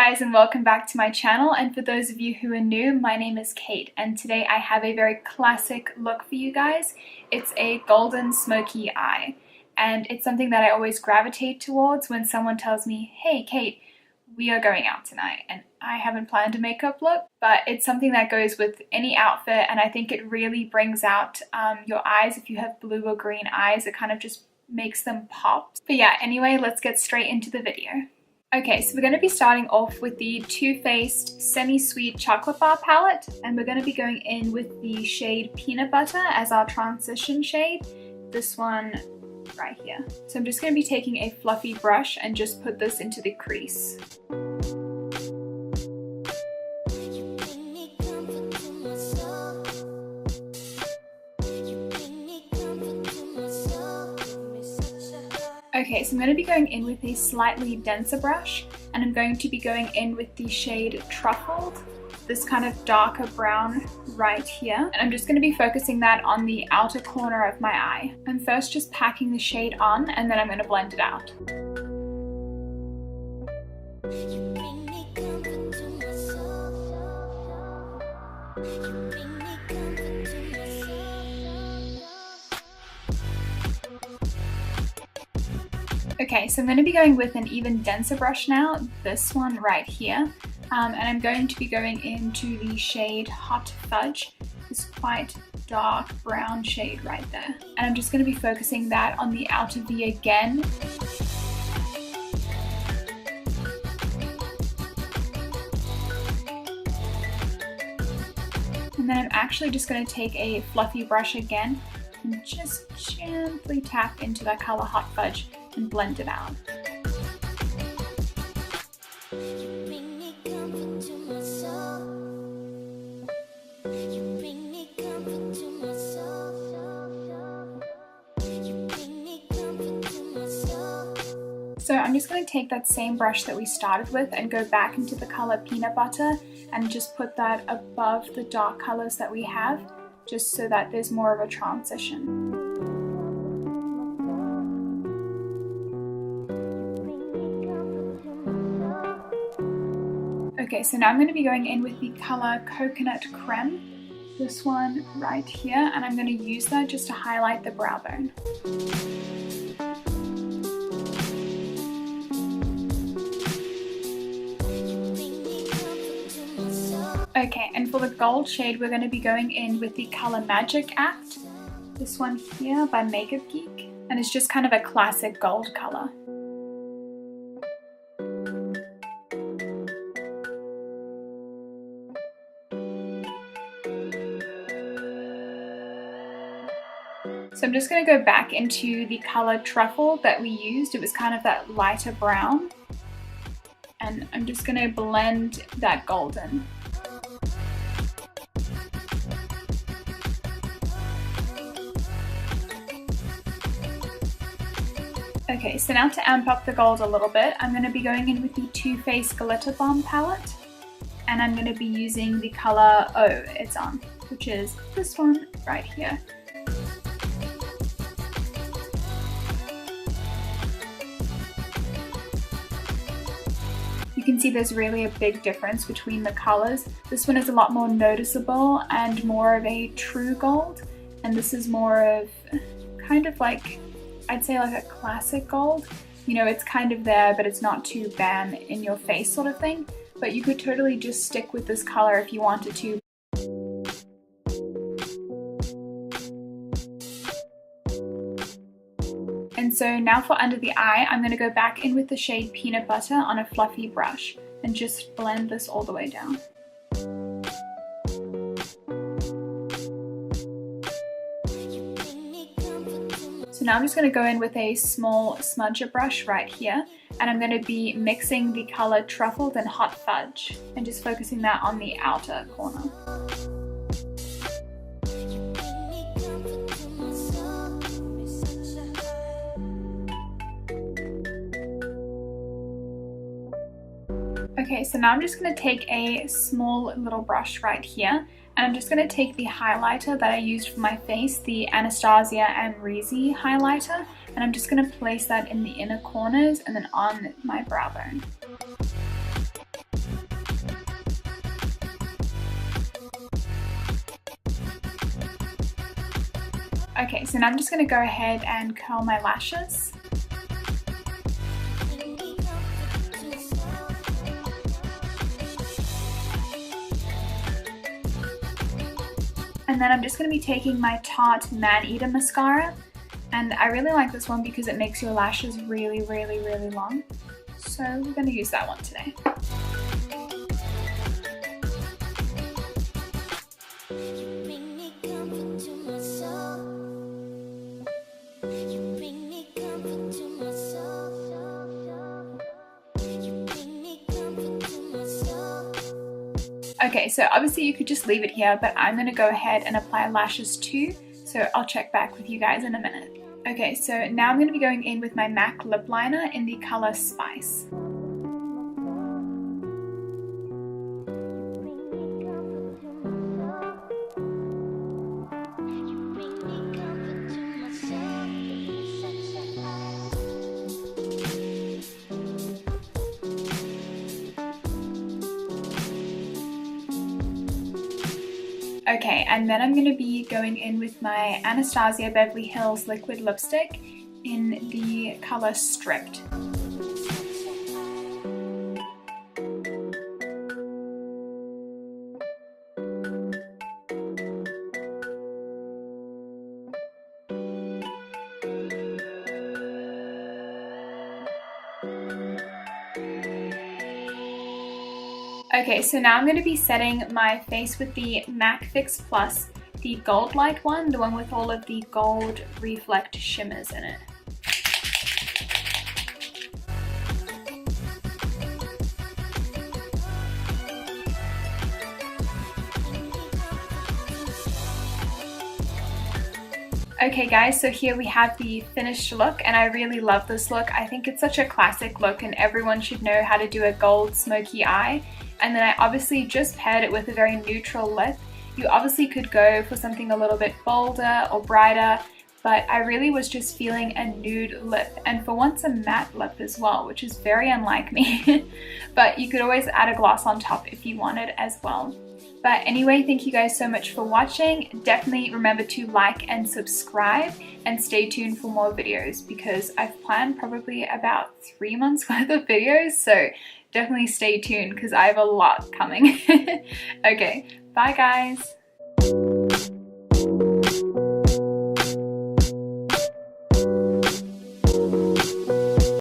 guys, and welcome back to my channel. And for those of you who are new, my name is Kate, and today I have a very classic look for you guys. It's a golden smoky eye, and it's something that I always gravitate towards when someone tells me, hey Kate, we are going out tonight, and I haven't planned a makeup look, but it's something that goes with any outfit, and I think it really brings out your eyes. If you have blue or green eyes, it kind of just makes them pop. But yeah, anyway, let's get straight into the video. Okay, so we're going to be starting off with the Too Faced Semi-Sweet Chocolate Bar palette, and we're going to be going in with the shade Peanut Butter as our transition shade, this one right here. So I'm just going to be taking a fluffy brush and just put this into the crease. Okay, so I'm going to be going in with a slightly denser brush, and I'm going to be going in with the shade Truffled, this kind of darker brown right here. And I'm just going to be focusing that on the outer corner of my eye. I'm first just packing the shade on, and then I'm going to blend it out. Okay, so I'm going to be going with an even denser brush now, this one right here, and I'm going to be going into the shade Hot Fudge, this quite dark brown shade right there. And I'm just going to be focusing that on the outer V again. And then I'm actually just going to take a fluffy brush again and just gently tap into that color Hot Fudge and blend it out. So I'm just going to take that same brush that we started with and go back into the color Peanut Butter and just put that above the dark colors that we have, just so that there's more of a transition. Okay, so now I'm going to be going in with the color Coconut Creme, this one right here, and I'm going to use that just to highlight the brow bone. Okay, and for the gold shade, we're going to be going in with the color Magic Act, this one here by Makeup Geek, and it's just kind of a classic gold color. So I'm just going to go back into the color Truffle that we used. It was kind of that lighter brown. And I'm just going to blend that golden. Okay, so now to amp up the gold a little bit, I'm going to be going in with the Too Faced Glitter Bomb palette. And I'm going to be using the color Oh It's On, which is this one right here. You can see there's really a big difference between the colors. This one is a lot more noticeable and more of a true gold, and this is more of kind of like, I'd say like a classic gold. You know, it's kind of there, but it's not too bam in your face sort of thing. But you could totally just stick with this color if you wanted to. And so now for under the eye, I'm going to go back in with the shade Peanut Butter on a fluffy brush and just blend this all the way down. So now I'm just going to go in with a small smudger brush right here, and I'm going to be mixing the color Truffled and Hot Fudge and just focusing that on the outer corner. Okay, so now I'm just going to take a small little brush right here, and I'm just going to take the highlighter that I used for my face, the Anastasia Amrezy highlighter, and I'm just going to place that in the inner corners and then on my brow bone. Okay, so now I'm just going to go ahead and curl my lashes. And then I'm just going to be taking my Tarte Man-Eater mascara. And I really like this one because it makes your lashes really, really, really long. So we're going to use that one today. Okay, so obviously you could just leave it here, but I'm going to go ahead and apply lashes too, so I'll check back with you guys in a minute. Okay, so now I'm going to be going in with my MAC lip liner in the color Spice. Okay, and then I'm going to be going in with my Anastasia Beverly Hills liquid lipstick in the color Stripped. Okay, so now I'm going to be setting my face with the MAC Fix Plus, the Gold Light one, the one with all of the gold reflect shimmers in it. Okay guys, so here we have the finished look, and I really love this look. I think it's such a classic look and everyone should know how to do a gold smoky eye. And then I obviously just paired it with a very neutral lip. You obviously could go for something a little bit bolder or brighter, but I really was just feeling a nude lip, and for once a matte lip as well, which is very unlike me. But you could always add a gloss on top if you wanted as well. But anyway, thank you guys so much for watching. Definitely remember to like and subscribe and stay tuned for more videos because I've planned probably about 3 months worth of videos, so definitely stay tuned because I have a lot coming. Okay, bye guys.